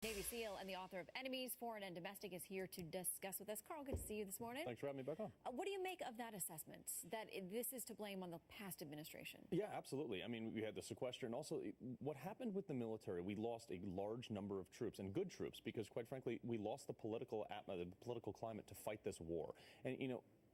Navy SEAL and the author of Enemies, Foreign and Domestic is here to discuss with us. Carl, good to see you this morning. Thanks for having me back on. What do you make of that assessment, that this is to blame on the past administration? Yeah, absolutely. I mean, we had the sequester, and also what happened with the military, we lost a large number of troops, and good troops, because quite frankly, we lost the political climate to fight this war. And,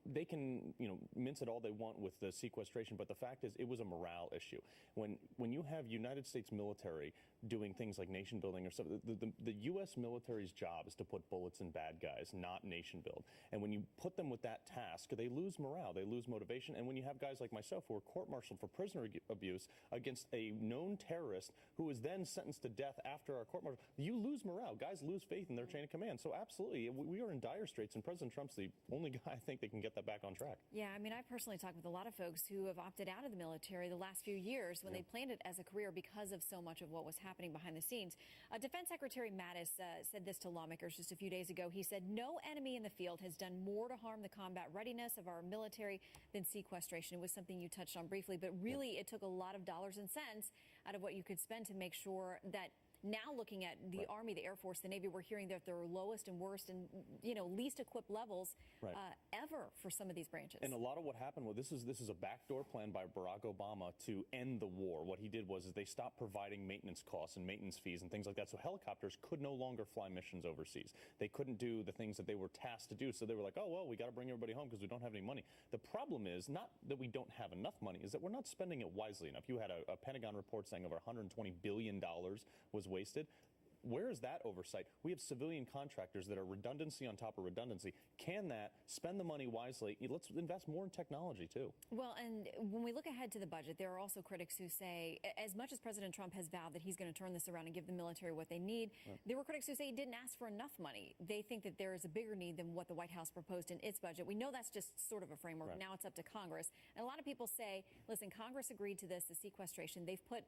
they can, mince it all they want with the sequestration, but the fact is it was a morale issue. When you have United States military doing things like nation building or something, the U.S. military's job is to put bullets in bad guys, not nation build. And when you put them with that task, they lose morale, they lose motivation. And when you have guys like myself who are court-martialed for prisoner abuse against a known terrorist who is then sentenced to death after our court-martial, you lose morale. Guys lose faith in their chain of command. So absolutely, we are in dire straits, and President Trump's the only guy I think that can get that back on track. Yeah, I mean, I've personally talked with a lot of folks who have opted out of the military the last few years when they planned it as a career because of so much of what was happening behind the scenes. Defense Secretary Mattis said this to lawmakers just a few days ago. He said, "No enemy in the field has done more to harm the combat readiness of our military than sequestration." It was something you touched on briefly, but really it took a lot of dollars and cents out of what you could spend to make sure that now looking at the Army, the Air Force, the Navy, we're hearing that they're lowest and worst and, least equipped levels ever for some of these branches. And a lot of what happened, well, this is a backdoor plan by Barack Obama to end the war. What he did was they stopped providing maintenance costs and maintenance fees and things like that. So helicopters could no longer fly missions overseas. They couldn't do the things that they were tasked to do. So they were like, oh, well, we got to bring everybody home because we don't have any money. The problem is not that we don't have enough money, is that we're not spending it wisely enough. You had a Pentagon report saying over $120 billion was wasted. Where is that oversight? We have civilian contractors that are redundancy on top of redundancy. Can that spend the money wisely? Let's invest more in technology, too. Well, and when we look ahead to the budget, there are also critics who say, as much as President Trump has vowed that he's going to turn this around and give the military what they need, there were critics who say he didn't ask for enough money. They think that there is a bigger need than what the White House proposed in its budget. We know that's just sort of a framework. Now it's up to Congress. And a lot of people say, listen, Congress agreed to this, the sequestration. They've put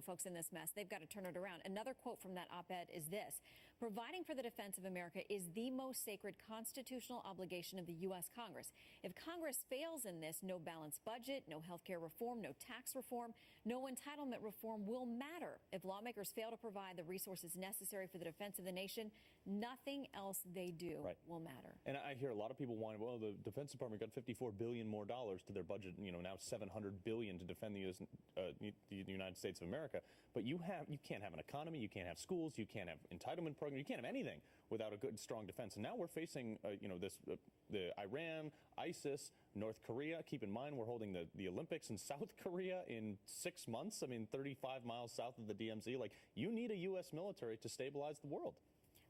folks in this mess. They've got to turn it around. Another quote from that op-ed is this: "Providing for the defense of America is the most sacred constitutional obligation of the U.S. Congress. If Congress fails in this, no balanced budget, no health care reform, no tax reform, no entitlement reform will matter. If lawmakers fail to provide the resources necessary for the defense of the nation, nothing else they do will matter." And I hear a lot of people whine, well, the Defense Department got $54 billion more dollars to their budget, now $700 billion to defend the United States of America. But you can't have an economy, you can't have schools, you can't have entitlement programs, you can't have anything without a good, strong defense. And now we're facing, the Iran, ISIS, North Korea. Keep in mind, we're holding the Olympics in South Korea in 6 months. I mean, 35 miles south of the DMZ. Like, you need a U.S. military to stabilize the world.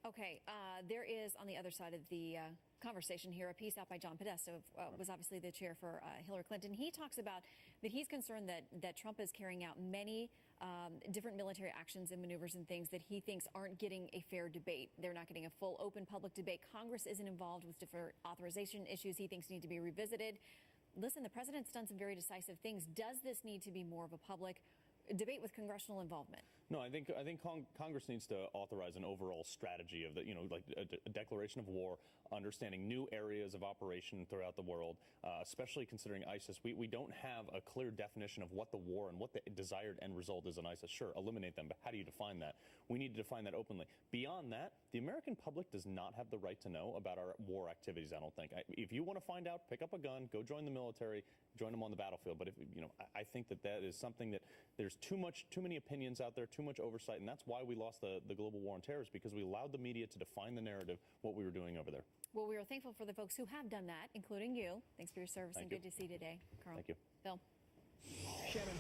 Okay, there is on the other side of the conversation here a piece out by John Podesta, was obviously the chair for Hillary Clinton. He talks about that he's concerned that Trump is carrying out many different military actions and maneuvers and things that he thinks aren't getting a fair debate. They're not getting a full, open public debate. Congress isn't involved with different authorization issues he thinks need to be revisited. Listen, the president's done some very decisive things. Does this need to be more of a public debate with congressional involvement? No, I think Congress needs to authorize an overall strategy of like a declaration of war, understanding new areas of operation throughout the world, especially considering ISIS. We don't have a clear definition of what the war and what the desired end result is in ISIS. Sure, eliminate them, but how do you define that? We need to define that openly. Beyond that, the American public does not have the right to know about our war activities, I don't think. If you want to find out, pick up a gun, go join the military, join them on the battlefield. But I think that is something that there's too many opinions out there, too much oversight, and that's why we lost the global war on terror, is because we allowed the media to define the narrative, what we were doing over there. Well, we are thankful for the folks who have done that, including you. Thanks for your service. Good to see you today, Carl. Thank you. Bill. Shannon,